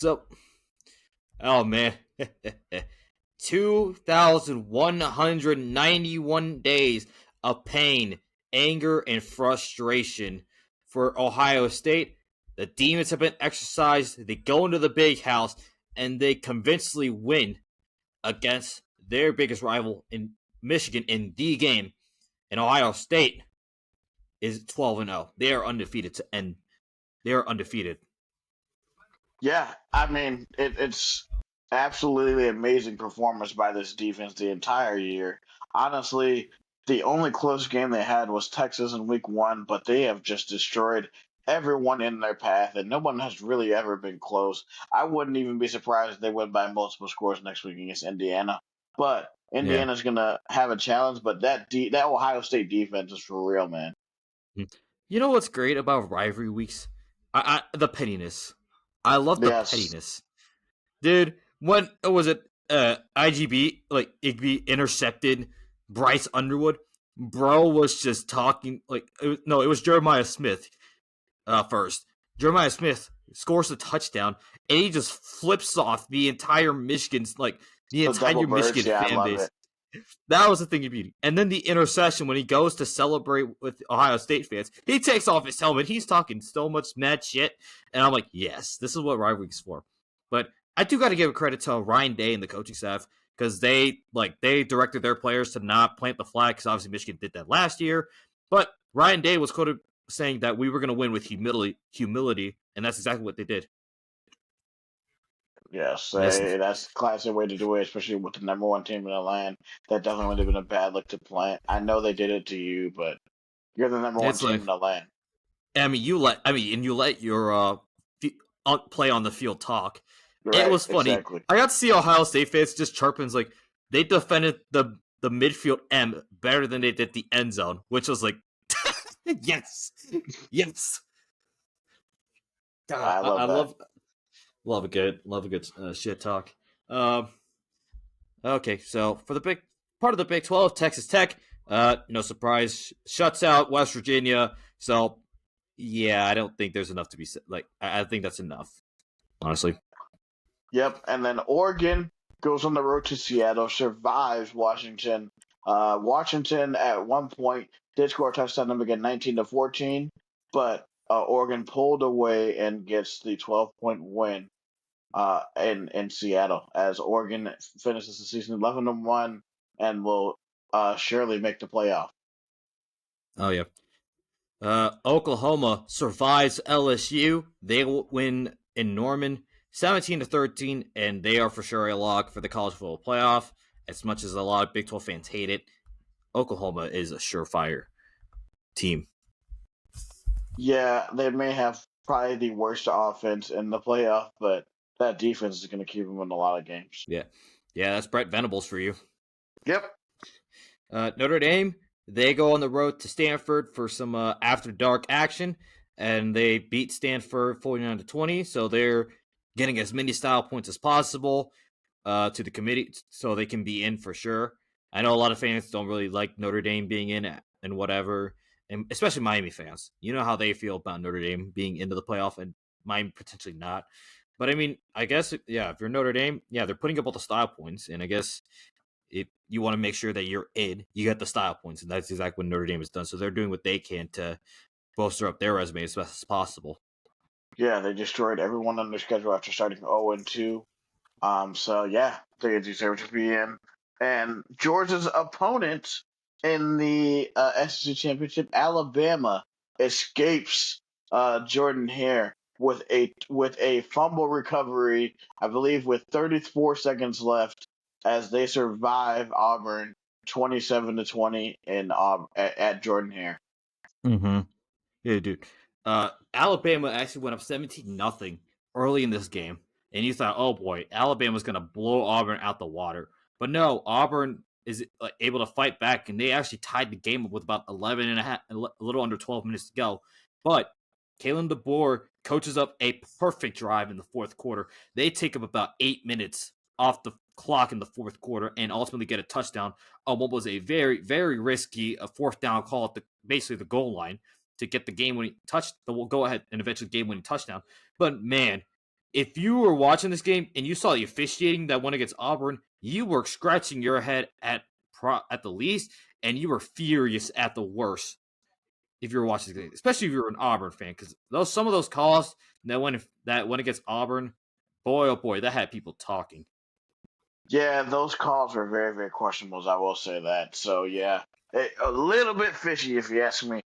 So, oh man, 2,191 days of pain, anger, and frustration for Ohio State. The demons have been exercised. They go into the big house and they convincingly win against their biggest rival in Michigan in the game. And Ohio State is 12-0. They are undefeated to end. They are undefeated. Yeah, I mean it's absolutely amazing performance by this defense the entire year. Honestly, the only close game they had was Texas in Week 1, but they have just destroyed everyone in their path, and no one has really ever been close. I wouldn't even be surprised if they win by multiple scores next week against Indiana. But Yeah. Indiana's gonna have a challenge, but that Ohio State defense is for real, man. You know what's great about rivalry weeks? The pettiness. I love the Yes, pettiness, dude. When was it? IGB like Igby intercepted Bryce Underwood. Bro was just talking like it was Jeremiah Smith. First, Jeremiah Smith scores a touchdown, and he just flips off the entire the the double entire birds. Michigan Yeah, I fan love base. it. That was the thing of beauty. And then the intercession when he goes to celebrate with Ohio State fans, he takes off his helmet. He's talking so much mad shit. And I'm like, yes, this is what rivalry's for. But I do got to give credit to Ryan Day and the coaching staff because they directed their players to not plant the flag because obviously Michigan did that last year. But Ryan Day was quoted saying that we were going to win with humility, and that's exactly what they did. Yes, Yes, that's the classic way to do it, especially with the number one team in the land. That definitely would have been a bad look to plant. I know they did it to you, but you're the number one it's team like in the land. and you let your play on the field talk. It Right, was funny. exactly. I got to see Ohio State fans just chirping like they defended the midfield M better than they did the end zone, which was like, yes, yes. God, I I love that. love a good shit talk. Um, okay, so for the big part of the Big 12, Texas Tech, no surprise, shuts out West Virginia. So yeah, I don't think there's enough to be like. I think that's enough, honestly. Yep, and then Oregon goes on the road to Seattle, survives Washington. Washington at one point did score a touchdown to make it 19-14, but Oregon pulled away and gets the 12-point win in Seattle as Oregon finishes the season 11-1 and will surely make the playoff. Oh yeah. Oklahoma survives LSU. They will win in Norman, 17-13, and they are for sure a lock for the college football playoff. As much as a lot of Big 12 fans hate it, Oklahoma is a surefire team. Yeah, they may have probably the worst offense in the playoff, but that defense is going to keep them in a lot of games. Yeah, yeah, that's Brett Venables for you. Yep. Notre Dame, they go on the road to Stanford for some after dark action, and they beat Stanford 49-20. So they're getting as many style points as possible to the committee, so they can be in for sure. I know a lot of fans don't really like Notre Dame being in and whatever, and especially Miami fans. You know how they feel about Notre Dame being into the playoff and Miami potentially not. But I mean, I guess yeah, if you're Notre Dame, yeah, they're putting up all the style points, and I guess if you want to make sure that you're in, you get the style points, and that's exactly what Notre Dame has done. So they're doing what they can to bolster up their resume as best as possible. Yeah, they destroyed everyone on their schedule after starting 0-2. So yeah, they deserve to be in. And Georgia's opponent in the SEC championship, Alabama, escapes Jordan Hare with a fumble recovery, I believe, with 34 seconds left, as they survive Auburn 27-20 in at Jordan Hare. Mm-hmm. Yeah, dude. Alabama actually went up 17-0 early in this game, and you thought, oh boy, Alabama's gonna blow Auburn out the water. But no, Auburn is able to fight back, and they actually tied the game up with about 11 and a half, a little under 12 minutes to go. But Kalen DeBoer coaches up a perfect drive in the fourth quarter. They take up about 8 minutes off the clock in the fourth quarter and ultimately get a touchdown on what was a very, very risky fourth down call at basically the goal line to get the game winning touch, the go ahead and eventually game winning touchdown. But man, if you were watching this game and you saw the officiating that went against Auburn, you were scratching your head at the least, and you were furious at the worst. If you were watching the game, especially if you were an Auburn fan, because some of those calls that went against Auburn, boy oh boy, that had people talking. Yeah, those calls were very, very questionable. I will say that. So yeah, a little bit fishy if you ask me.